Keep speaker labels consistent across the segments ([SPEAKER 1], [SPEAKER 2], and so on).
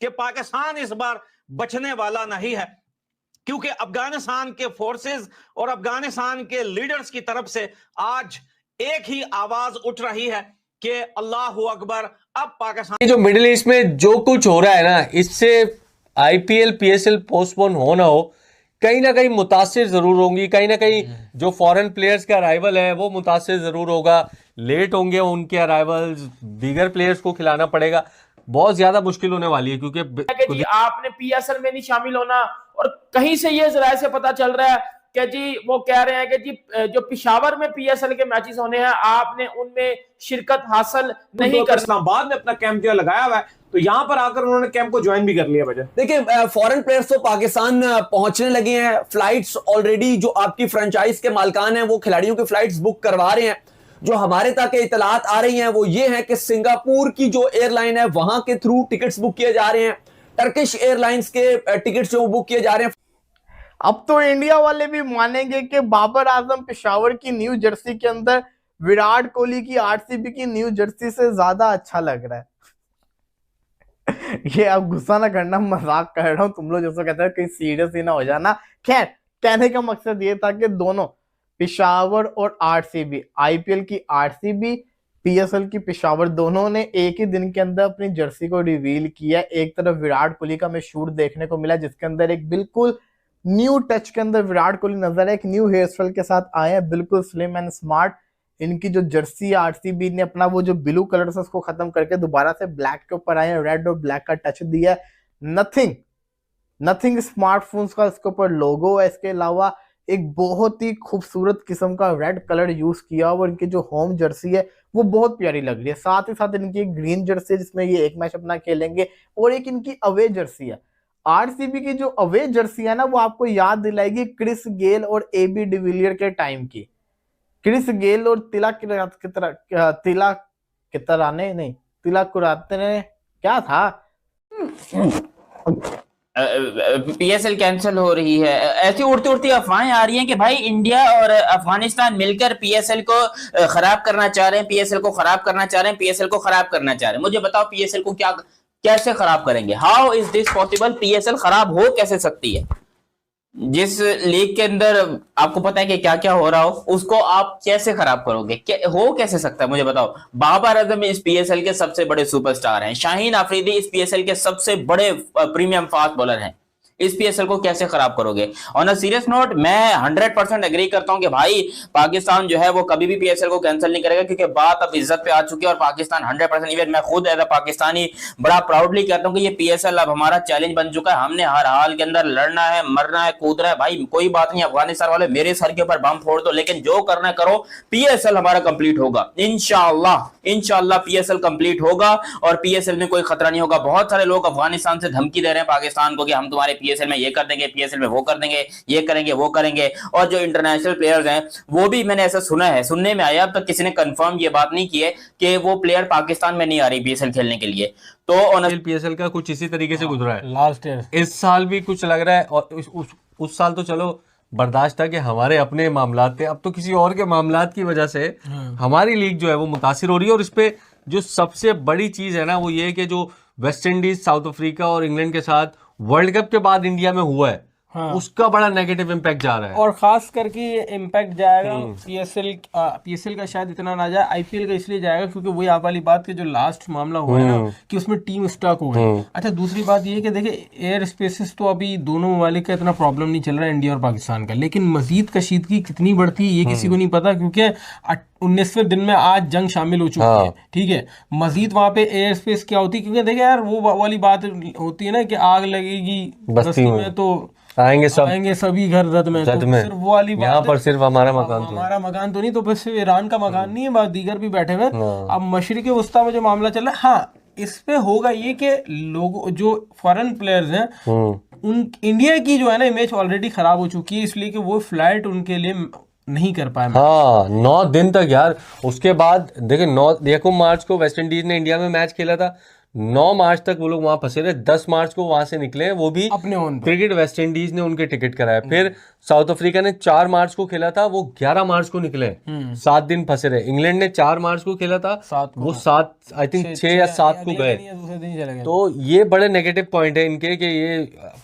[SPEAKER 1] कि पाकिस्तान इस बार बचने वाला नहीं है, क्योंकि अफगानिस्तान के फोर्सेस और अफगानिस्तान के लीडर्स की तरफ से आज एक ही आवाज उठ रही है कि अल्लाहू अकबर। अब पाकिस्तान
[SPEAKER 2] जो मिडिल ईस्ट में जो कुछ हो रहा है ना, इससे आईपीएल पीएसएल पोस्टपोन हो ना कहीं मुतासिर जरूर होंगी। कहीं ना कहीं जो फॉरेन प्लेयर्स का अराइवल है वो मुतासिर जरूर होगा, लेट होंगे उनके अराइवल्स, दीगर प्लेयर्स को खिलाना पड़ेगा, बहुत ज्यादा मुश्किल होने वाली है। क्योंकि
[SPEAKER 3] जी आपने पीएसएल में नहीं शामिल होना, और कहीं से ये जराये से पता चल रहा है कि जी वो कह रहे हैं कि जी जो पिशावर में पीएसएल के मैचेस होने हैं आपने उनमें शिरकत हासिल नहीं कर।
[SPEAKER 4] इस्लामाबाद में अपना कैंप जो लगाया हुआ है, तो यहां पर आकर उन्होंने कैंप को ज्वाइन भी कर लिया। वजह
[SPEAKER 5] देखिए, फॉरेन प्लेयर्स तो पाकिस्तान पहुंचने लगे हैं। फ्लाइट्स ऑलरेडी जो आपकी फ्रेंचाइज के मालिकान हैं वो खिलाड़ियों की फ्लाइट्स बुक करवा रहे हैं। जो हमारे तक इतलात आ रही हैं वो ये है कि सिंगापुर की जो एयरलाइन है वहां के थ्रू टिकट्स बुक किए जा रहे हैं, टर्किश एयरलाइंस के टिकट्स जो बुक किए जा रहे हैं।
[SPEAKER 6] अब तो इंडिया वाले भी मानेंगे कि बाबर आजम पेशावर की न्यू जर्सी के अंदर विराट कोहली की आरसीबी की न्यू जर्सी से ज्यादा अच्छा लग रहा है। ये अब गुस्सा ना करना, मजाक कर रहा हूं, तुम लोग जैसा कहते हैं कहीं सीरियस ही ना हो जाना। खैर, कहने का मकसद ये था कि दोनों पेशावर और आरसीबी, आईपीएल की आरसीबी, पीएसएल की पेशावर, दोनों ने एक ही दिन के अंदर अपनी जर्सी को रिवील किया। एक तरफ विराट कोहली का हमें शूट देखने को मिला जिसके अंदर एक बिल्कुल न्यू टच के अंदर विराट कोहली नजर है, एक न्यू हेयर स्टाइल के साथ आए हैं, बिल्कुल स्लिम एंड स्मार्ट। इनकी जो जर्सी आरसीबी ने अपना वो जो ब्लू कलर से उसको खत्म करके दोबारा से ब्लैक के ऊपर आए हैं, रेड और ब्लैक का टच दिया है। नथिंग स्मार्टफोन्स का इसके ऊपर लोगो है। इसके अलावा एक बहुत ही खूबसूरत किस्म का रेड कलर यूज किया और इनकी जो होम जर्सी है वो बहुत प्यारी लग रही है। साथ ही साथ इनकी एक ग्रीन जर्सी है जिसमें ये एक मैच अपना खेलेंगे, और एक इनकी अवे जर्सी है। आरसीबी की जो अवे जर्सी है ना वो आपको याद दिलाएगी क्रिस गेल और एबी डिविलियर के टाइम की। क्रिस गेल और तिलक कुराने क्या था।
[SPEAKER 7] पीएसएल कैंसिल हो रही है। ऐसी उड़ती उड़ती अफवाहें आ रही हैं कि भाई इंडिया और अफगानिस्तान मिलकर पीएसएल को खराब करना चाह रहे हैं, पीएसएल को खराब करना चाह रहे हैं, पीएसएल को खराब करना चाह रहे हैं। मुझे बताओ पीएसएल को कैसे खराब करेंगे? How is this possible? PSL खराब हो कैसे सकती है? जिस लीग के अंदर आपको पता है कि क्या क्या हो रहा हो, उसको आप कैसे खराब करोगे? हो कैसे सकता है मुझे बताओ। बाबर आजम इस पीएसएल के सबसे बड़े सुपरस्टार हैं, शाहीन अफरीदी इस पीएसएल के सबसे बड़े प्रीमियम फास्ट बॉलर हैं। इस पीएसएल को कैसे खराब करोगे? ऑन अ सीरियस नोट, मैं 100% एग्री करता हूं कि भाई पाकिस्तान जो है वो कभी भी पीएसएल को कैंसिल नहीं करेगा, क्योंकि बात अब इज्जत पे आ चुकी है और पाकिस्तान 100%, इवन मैं खुद एज अ पाकिस्तानी बड़ा प्राउडली कहता हूं कि ये पीएसएल अब हमारा चैलेंज बन चुका है। हमने हर हाल के अंदर लड़ना है, मरना है, कूदना है। भाई कोई बात नहीं, अफगानिस्तान वाले मेरे सर के ऊपर बम फोड़ दो, लेकिन जो करना करो, पीएसएल हमारा कंप्लीट होगा इंशाअल्लाह पीएसएल कंप्लीट होगा और पीएसएल में कोई खतरा नहीं होगा। बहुत सारे लोग अफगानिस्तान से धमकी दे रहे हैं पाकिस्तान को कि हम तुम्हारे पीएसएल में ये कर देंगे, पीएसएल में वो कर देंगे, ये करेंगे वो करेंगे। और जो इंटरनेशनल प्लेयर्स हैं वो भी मैंने ऐसा सुना है, सुनने में आया, अब तक किसी ने कंफर्म ये बात नहीं की है कि वो प्लेयर पाकिस्तान में नहीं आ रही पीएसएल खेलने के लिए। तो
[SPEAKER 2] पीएसएल का कुछ इसी तरीके से गुजरा है
[SPEAKER 6] लास्ट ईयर,
[SPEAKER 2] इस साल भी कुछ लग रहा है। और उस साल तो चलो बर्दाश्त था कि हमारे अपने मामलात थे, अब तो किसी और के मामलात की वजह से हमारी लीग जो है वो मुतासिर हो रही है। और इस पे जो सबसे बड़ी चीज है ना वो ये कि जो वेस्ट इंडीज, साउथ अफ्रीका और इंग्लैंड के साथ वर्ल्ड कप के बाद इंडिया में हुआ है, उसका बड़ा नेगेटिव इम्पैक्ट जा रहा है।
[SPEAKER 6] और खास करके ये इम्पैक्ट जाएगा पीएसएल का शायद इतना ना जाए, आईपीएल का इसलिए जाएगा क्योंकि वही आप वाली बात की जो लास्ट मामला हुआ है ना कि उसमें टीम स्टक हो गई। अच्छा, दूसरी बात ये कि देखिए एयर स्पेसेस तो अभी दोनों ममालिक का इतना प्रॉब्लम नहीं चल रहा है, इंडिया और पाकिस्तान का, लेकिन मजीद कशीदगी कितनी बढ़ती है ये किसी को नहीं पता, क्योंकि 19वें दिन में आज जंग शामिल हो चुकी है। ठीक है, मजीद वहां पे एयर स्पेस क्या होती है, क्योंकि देखिए यार वो वाली बात होती है ना कि आग लगेगी बस्ती में तो आएंगे सभी घर जद में, तो सिर्फ वो वाली बात
[SPEAKER 2] यहाँ पर सिर्फ हमारा
[SPEAKER 6] मकान तो नहीं, तो बस ईरान का मकान नहीं है, बात दीगर भी बैठे हुए। अब मशरिक़ वस्ता में जो मामला चल रहा है, हाँ इस पे होगा ये कि लोग जो फॉरेन प्लेयर्स हैं उन इंडिया की जो है ना इमेज ऑलरेडी खराब हो चुकी है, इसलिए कि वो फ्लाइट उनके लिए नहीं कर पाए।
[SPEAKER 2] 9 दिन तक यार। उसके बाद देखो 9 मार्च को वेस्ट इंडीज ने इंडिया में मैच खेला था, 9 मार्च तक वो लोग वहां फंसे रहे, 10 मार्च को वहां से निकले हैं, वो भी
[SPEAKER 6] अपने ओन पे।
[SPEAKER 2] क्रिकेट वेस्ट इंडीज ने उनके टिकट कराया। फिर साउथ अफ्रीका ने 4 मार्च को खेला था, वो 11 मार्च को निकले, 7 दिन फंसे रहे। इंग्लैंड ने 4 मार्च को खेला था,
[SPEAKER 6] 7 को,
[SPEAKER 2] वो 7 आई थिंक 6 या 7 को गए।
[SPEAKER 6] दूसरे दिन ही चले गए।
[SPEAKER 2] तो ये बड़े नेगेटिव पॉइंट है इनके कि ये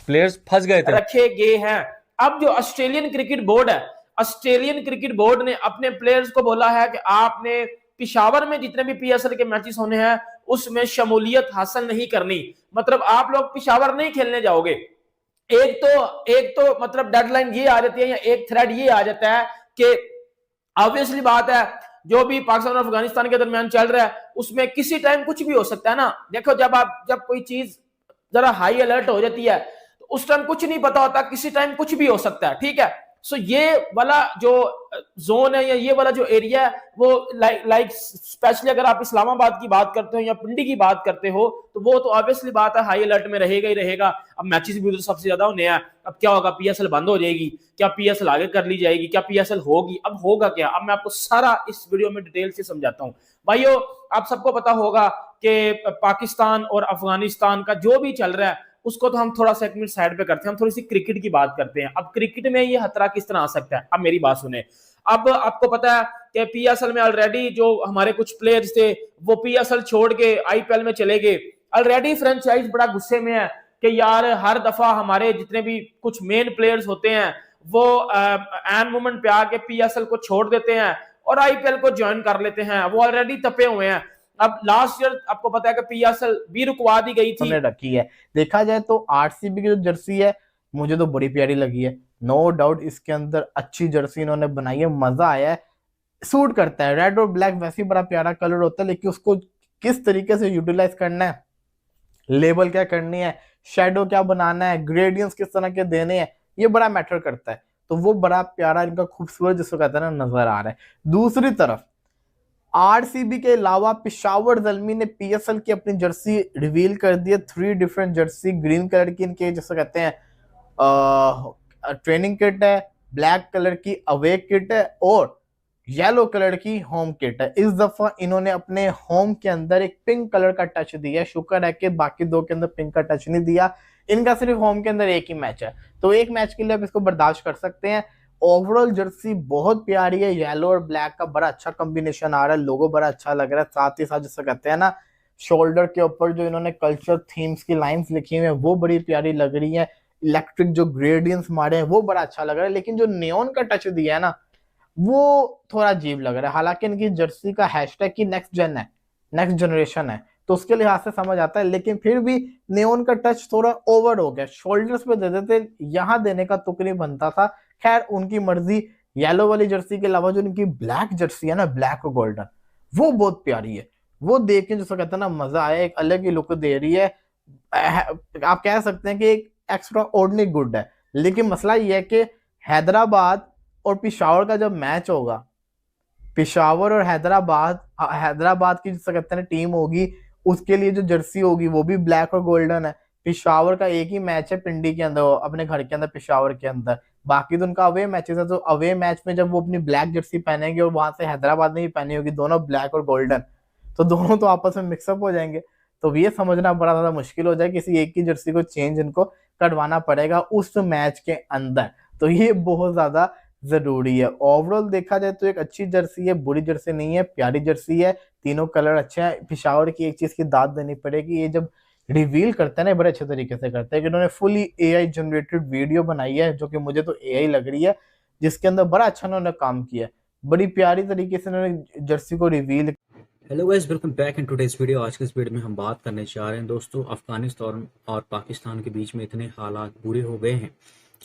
[SPEAKER 2] प्लेयर्स फंस गए थे।
[SPEAKER 3] रखे गए हैं। अब जो ऑस्ट्रेलियन क्रिकेट बोर्ड है, ऑस्ट्रेलियन क्रिकेट बोर्ड ने अपने प्लेयर्स को बोला है कि आपने पिशावर में जितने भी पीएसएल के मैचेस होने हैं उसमें शमूलियत हासिल नहीं करनी, मतलब आप लोग पिशावर नहीं खेलने जाओगे। एक तो मतलब डेडलाइन ये आ जाती है या एक थ्रेड ये आ जाता है कि ऑब्वियसली बात है जो भी पाकिस्तान और अफगानिस्तान के दरमियान चल रहा है उसमें किसी टाइम कुछ भी हो सकता है ना। देखो जब कोई चीज जरा हाई अलर्ट हो जाती है तो उस टाइम कुछ नहीं पता होता, किसी टाइम कुछ भी हो सकता है, ठीक है। सो ये वाला जो जोन है या ये वाला जो एरिया है वो लाइक स्पेशली अगर आप इस्लामाबाद की बात करते हो या पिंडी की बात करते हो तो वो तो ऑब्वियसली बात है हाई अलर्ट में रहेगा ही रहेगा। अब मैचेस भी उधर सबसे ज्यादा होने हैं। अब क्या होगा, पीएसएल बंद हो जाएगी क्या, पीएसएल आगे कर ली जाएगी क्या, पीएसएल होगी, अब होगा क्या? अब मैं आपको सारा इस वीडियो में डिटेल से समझाता हूं। भाइयों आप सबको पता होगा कि पाकिस्तान और अफगानिस्तान का जो भी चल रहा है उसको तो हम थोड़ा सा 1 मिनट साइड पे करते हैं, हम थोड़ी सी क्रिकेट की बात करते हैं। अब क्रिकेट में ये खतरा किस तरह आ सकता है, अब मेरी बात सुने। अब आपको पता है कि पीएसएल में ऑलरेडी जो हमारे कुछ प्लेयर्स थे वो पीएसएल छोड़ के आईपीएल में चले गए। ऑलरेडी फ्रेंचाइज बड़ा गुस्से में है कि यार हर दफा हमारे जितने भी कुछ मेन प्लेयर्स होते हैं वो एन मोमेंट पे आके पीएसएल को छोड़ देते हैं और आईपीएल को ज्वाइन कर लेते हैं। वो ऑलरेडी तपे हुए हैं। अब लास्ट ईयर आपको पता है कि पीएसएल भी रुकवा दी गई थी,
[SPEAKER 6] रखी है। देखा जाए तो आरसीबी की जो जर्सी है मुझे तो बड़ी प्यारी लगी है, नो डाउट इसके अंदर अच्छी जर्सी इन्होंने बनाई है, मजा आया है, सूट करता है। रेड और ब्लैक वैसे ही बड़ा प्यारा कलर होता है लेकिन उसको किस तरीके से यूटिलाइज करना है, लेबल क्या करनी है, शेडो क्या बनाना है, ग्रेडियंट्स किस तरह के देने हैं, ये बड़ा मैटर करता है। तो वो बड़ा प्यारा इनका खूबसूरत जिसको कहते हैं ना नजर आ रहा है। दूसरी तरफ आरसीबी के अलावा पिशावर ज़ल्मी ने पीएसएल की अपनी जर्सी रिवील कर दी है। 3 डिफरेंट जर्सी, ग्रीन कलर की इनके जिसको कहते हैं ट्रेनिंग किट है, ब्लैक कलर की अवे किट है और येलो कलर की होम किट है। इस दफा इन्होंने अपने होम के अंदर एक पिंक कलर का टच दिया है, शुक्र है कि बाकी 2 के अंदर पिंक का टच नहीं दिया। इनका सिर्फ होम के अंदर एक ही मैच है तो एक मैच के लिए आप इसको बर्दाश्त कर सकते हैं। ओवरऑल जर्सी बहुत प्यारी है, येलो और ब्लैक का बड़ा अच्छा कॉम्बिनेशन आ रहा है, लोगो बड़ा अच्छा लग रहा है। साथ ही साथ जिसे कहते हैं ना शोल्डर के ऊपर जो इन्होंने कल्चर थीम्स की लाइंस लिखी हुई है वो बड़ी प्यारी लग रही है। इलेक्ट्रिक जो ग्रेडियंट्स मारे हैं वो बड़ा अच्छा लग रहा है, लेकिन जो नियॉन का टच दिया है ना वो थोड़ा अजीब लग रहा है। हालांकि इनकी जर्सी का हैशटैग की नेक्स्ट जेन है, नेक्स्ट जनरेशन है तो उसके लिहाज से समझ आता है, लेकिन फिर भी नियॉन का टच थोड़ा ओवर हो गया। शोल्डर्स पे दे देते, यहाँ देने का तुक नहीं बनता था। खैर उनकी मर्जी। येलो वाली जर्सी के अलावा जो इनकी ब्लैक जर्सी है ना, ब्लैक और गोल्डन, वो बहुत प्यारी है। वो देख के जैसा कहते हैं ना मजा आया, एक अलग ही लुक दे रही है। आप कह सकते हैं कि एक एक्स्ट्रा ऑर्डिनरी गुड है। लेकिन मसला ये है कि हैदराबाद और पिशावर का जब मैच होगा, पिशावर और हैदराबाद की जिसे कहते हैं टीम होगी उसके लिए जो जर्सी होगी वो भी ब्लैक और गोल्डन है। पिशावर का एक ही मैच है पिंडी के अंदर, अपने घर के अंदर पिशावर के अंदर, बाकी तो उनका अवे मैचेस है। तो अवे मैच में जब वो अपनी ब्लैक जर्सी पहनेंगे और वहां से हैदराबाद ने भी पहनी होगी दोनों ब्लैक और गोल्डन, तो दोनों तो आपस में मिक्सअप हो जाएंगे। तो ये समझना बड़ा ज्यादा मुश्किल हो जाए, किसी एक की जर्सी को चेंज इनको करवाना पड़ेगा उस मैच के अंदर। तो ये बहुत ज्यादा जरूरी है। ओवरऑल देखा जाए तो एक अच्छी जर्सी है, बुरी जर्सी नहीं है, प्यारी जर्सी है, तीनों कलर अच्छे हैं। पिशावर की एक चीज की दाद देनी पड़ेगी, ये जब रिवील करते हैं ना बड़े अच्छे तरीके से करते हैं कि इन्होंने फुली एआई जनरेटेड वीडियो बनाई है जो कि मुझे तो एआई लग रही है, जिसके अंदर बड़ा अच्छा उन्होंने काम किया है, बड़ी प्यारी तरीके से उन्होंने जर्सी को reveal.
[SPEAKER 8] Hello guys, welcome back in today's video. आज के इस वीडियो में हम बात करने जा रहे हैं दोस्तों, अफगानिस्तान और पाकिस्तान के बीच में इतने हालात बुरे हो गए हैं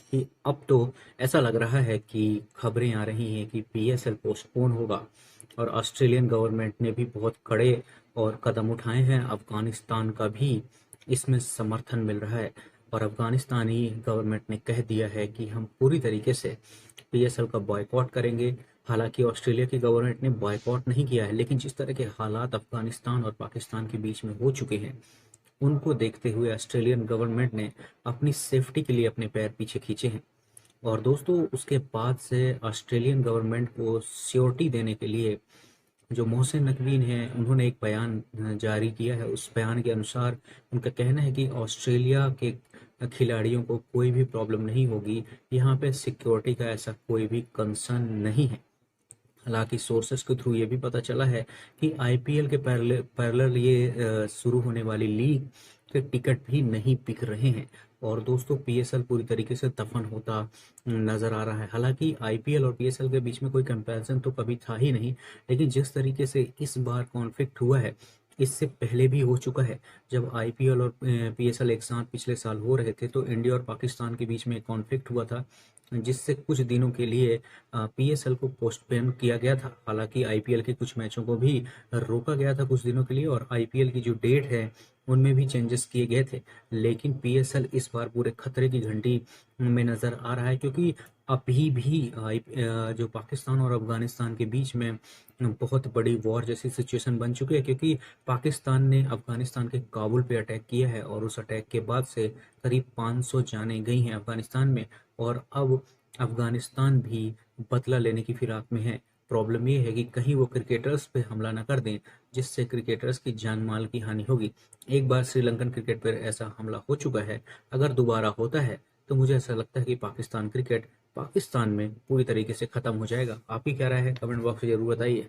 [SPEAKER 8] कि अब तो ऐसा लग रहा है कि खबरें आ रही हैं कि पीएसएल पोस्टपोन होगा और ऑस्ट्रेलियन गवर्नमेंट ने भी बहुत कड़े और कदम उठाए हैं। अफगानिस्तान का भी इसमें समर्थन मिल रहा है और अफगानिस्तानी गवर्नमेंट ने कह दिया है कि हम पूरी तरीके से पीएसएल का बॉयकॉट करेंगे। हालांकि ऑस्ट्रेलिया की गवर्नमेंट ने बॉयकॉट नहीं किया है, लेकिन जिस तरह के हालात अफगानिस्तान और पाकिस्तान के बीच में हो चुके हैं उनको देखते हुए ऑस्ट्रेलियन गवर्नमेंट ने अपनी सेफ्टी के लिए अपने पैर पीछे खींचे हैं। और दोस्तों उसके बाद से ऑस्ट्रेलियन गवर्नमेंट को सिक्योरिटी देने के लिए जो मोहसिन नकवीन हैं उन्होंने एक बयान जारी किया है। उस बयान के अनुसार उनका कहना है कि ऑस्ट्रेलिया के खिलाड़ियों को कोई भी प्रॉब्लम नहीं होगी, यहाँ पे सिक्योरिटी का ऐसा कोई भी कंसर्न नहीं है। हालांकि सोर्सेस के थ्रू ये भी पता चला है कि आईपीएल के पैरेलल ये शुरू होने वाली लीग के टिकट भी नहीं बिक रहे हैं और दोस्तों पीएसएल पूरी तरीके से दफन होता नजर आ रहा है। हालांकि आईपीएल और पीएसएल के बीच में कोई कंपैरिजन तो कभी था ही नहीं, लेकिन जिस तरीके से इस बार कॉन्फ्लिक्ट हुआ है, इससे पहले भी हो चुका है। जब आईपीएल और पीएसएल एक साथ पिछले साल हो रहे थे तो इंडिया और पाकिस्तान के बीच में कॉन्फ्लिक्ट हुआ था, जिससे कुछ दिनों के लिए पीएसएल को पोस्टपोन किया गया था। हालांकि आईपीएल के कुछ मैचों को भी रोका गया था कुछ दिनों के लिए और आईपीएल की जो डेट है उनमें भी चेंजेस किए गए थे, लेकिन पीएसएल इस बार पूरे खतरे की घंटी में नजर आ रहा है क्योंकि अभी भी जो पाकिस्तान और अफगानिस्तान के बीच में बहुत बड़ी वॉर जैसी सिचुएशन बन चुकी है, क्योंकि पाकिस्तान ने अफगानिस्तान के काबुल पे अटैक किया है और उस अटैक के बाद से करीब 500 जानें गई हैं अफगानिस्तान में और अब अफगानिस्तान भी बदला लेने की फिराक में है। प्रॉब्लम ये है कि कहीं वो क्रिकेटर्स पे हमला ना कर दें जिससे क्रिकेटर्स की जान माल की हानि होगी। एक बार श्रीलंकन क्रिकेट पर ऐसा हमला हो चुका है, अगर दोबारा होता है तो मुझे ऐसा लगता है कि पाकिस्तान क्रिकेट पाकिस्तान में पूरी तरीके से खत्म हो जाएगा। आपकी क्या राय है, कमेंट बॉक्स में जरूर बताइए।